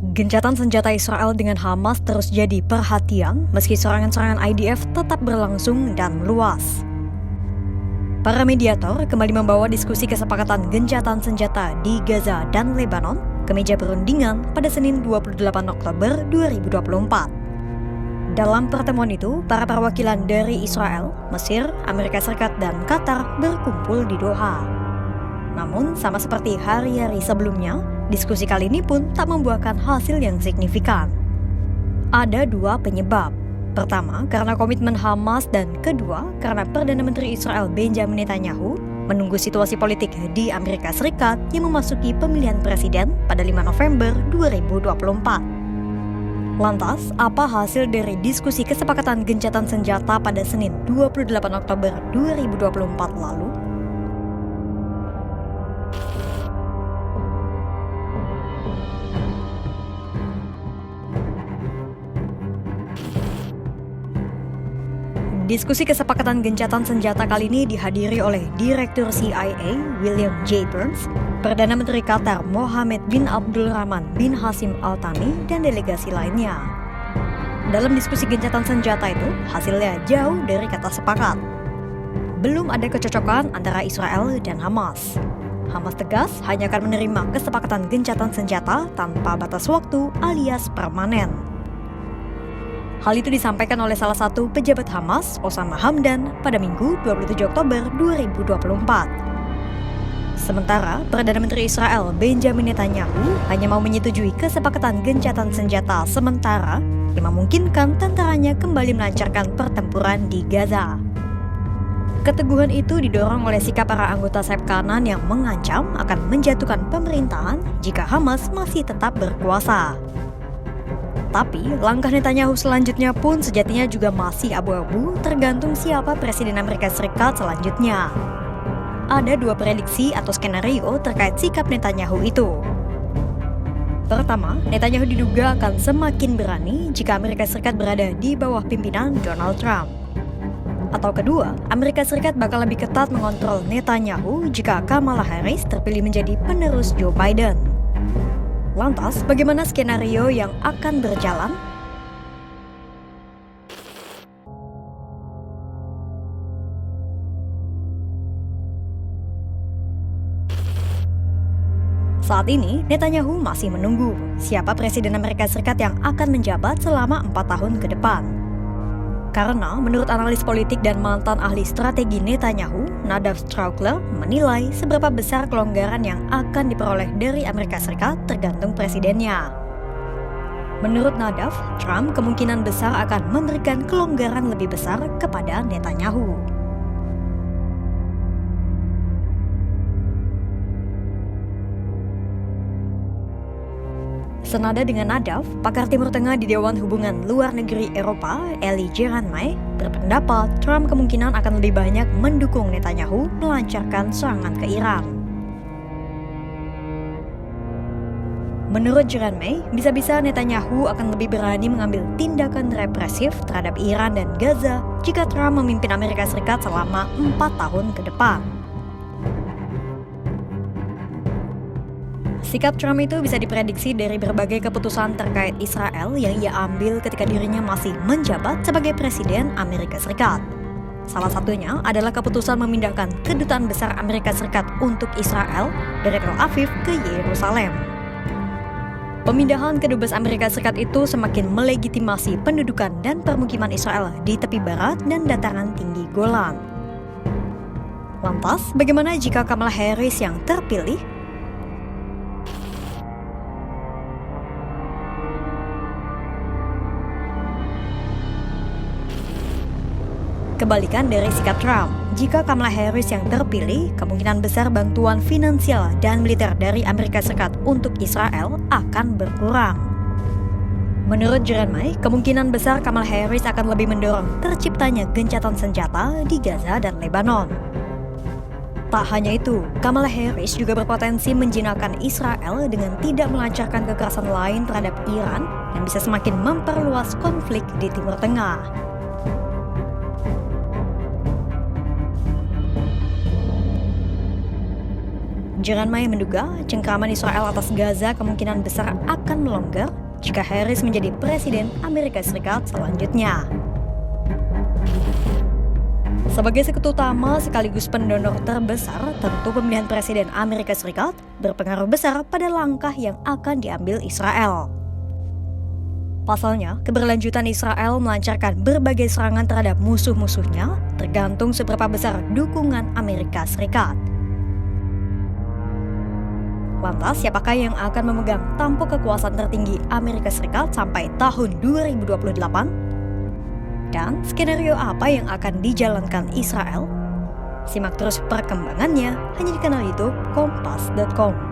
Gencatan senjata Israel dengan Hamas terus jadi perhatian meski serangan-serangan IDF tetap berlangsung dan meluas. Para mediator kembali membawa diskusi kesepakatan gencatan senjata di Gaza dan Lebanon ke meja perundingan pada Senin 28 Oktober 2024. Dalam pertemuan itu, para perwakilan dari Israel, Mesir, Amerika Serikat, dan Qatar berkumpul di Doha. Namun, sama seperti hari-hari sebelumnya, diskusi kali ini pun tak membuahkan hasil yang signifikan. Ada dua penyebab. Pertama, karena komitmen Hamas, dan kedua, karena Perdana Menteri Israel Benjamin Netanyahu menunggu situasi politik di Amerika Serikat yang memasuki pemilihan presiden pada 5 November 2024. Lantas, apa hasil dari diskusi kesepakatan gencatan senjata pada Senin 28 Oktober 2024 lalu? Diskusi kesepakatan gencatan senjata kali ini dihadiri oleh Direktur CIA William J. Burns, Perdana Menteri Qatar Mohammed bin Abdul Rahman bin Hashim Al Thani, dan delegasi lainnya. Dalam diskusi gencatan senjata itu, hasilnya jauh dari kata sepakat. Belum ada kecocokan antara Israel dan Hamas. Hamas tegas hanya akan menerima kesepakatan gencatan senjata tanpa batas waktu alias permanen. Hal itu disampaikan oleh salah satu pejabat Hamas, Osama Hamdan, pada Minggu 27 Oktober 2024. Sementara, Perdana Menteri Israel Benjamin Netanyahu hanya mau menyetujui kesepakatan gencatan senjata sementara yang memungkinkan tentaranya kembali melancarkan pertempuran di Gaza. Keteguhan itu didorong oleh sikap para anggota sayap kanan yang mengancam akan menjatuhkan pemerintahan jika Hamas masih tetap berkuasa. Tapi, langkah Netanyahu selanjutnya pun sejatinya juga masih abu-abu tergantung siapa Presiden Amerika Serikat selanjutnya. Ada dua prediksi atau skenario terkait sikap Netanyahu itu. Pertama, Netanyahu diduga akan semakin berani jika Amerika Serikat berada di bawah pimpinan Donald Trump. Atau kedua, Amerika Serikat bakal lebih ketat mengontrol Netanyahu jika Kamala Harris terpilih menjadi penerus Joe Biden. Lantas, bagaimana skenario yang akan berjalan? Saat ini, Netanyahu masih menunggu siapa Presiden Amerika Serikat yang akan menjabat selama 4 tahun ke depan. Karena menurut analis politik dan mantan ahli strategi Netanyahu, Nadav Strauchler, menilai seberapa besar kelonggaran yang akan diperoleh dari Amerika Serikat tergantung presidennya. Menurut Nadav, Trump kemungkinan besar akan memberikan kelonggaran lebih besar kepada Netanyahu. Senada dengan Nadav, pakar Timur Tengah di Dewan Hubungan Luar Negeri Eropa, Eli Geranmay, berpendapat Trump kemungkinan akan lebih banyak mendukung Netanyahu melancarkan serangan ke Iran. Menurut Geranmay, bisa-bisa Netanyahu akan lebih berani mengambil tindakan represif terhadap Iran dan Gaza jika Trump memimpin Amerika Serikat selama 4 tahun ke depan. Sikap Trump itu bisa diprediksi dari berbagai keputusan terkait Israel yang ia ambil ketika dirinya masih menjabat sebagai Presiden Amerika Serikat. Salah satunya adalah keputusan memindahkan Kedutaan Besar Amerika Serikat untuk Israel dari Tel Aviv ke Yerusalem. Pemindahan Kedubes Amerika Serikat itu semakin melegitimasi pendudukan dan permukiman Israel di tepi barat dan dataran tinggi Golan. Lantas, bagaimana jika Kamala Harris yang terpilih? Kebalikan dari sikap Trump, jika Kamala Harris yang terpilih, kemungkinan besar bantuan finansial dan militer dari Amerika Serikat untuk Israel akan berkurang. Menurut Geranmay, kemungkinan besar Kamala Harris akan lebih mendorong terciptanya gencatan senjata di Gaza dan Lebanon. Tak hanya itu, Kamala Harris juga berpotensi menjinakkan Israel dengan tidak melancarkan kekerasan lain terhadap Iran yang bisa semakin memperluas konflik di Timur Tengah. Jeremiah menduga cengkraman Israel atas Gaza kemungkinan besar akan melonggar jika Harris menjadi Presiden Amerika Serikat selanjutnya. Sebagai sekutu utama sekaligus pendonor terbesar, tentu pemilihan Presiden Amerika Serikat berpengaruh besar pada langkah yang akan diambil Israel. Pasalnya, keberlanjutan Israel melancarkan berbagai serangan terhadap musuh-musuhnya tergantung seberapa besar dukungan Amerika Serikat. Lantas, siapakah yang akan memegang tampuk kekuasaan tertinggi Amerika Serikat sampai tahun 2028? Dan skenario apa yang akan dijalankan Israel? Simak terus perkembangannya hanya di kanal YouTube Kompas.com.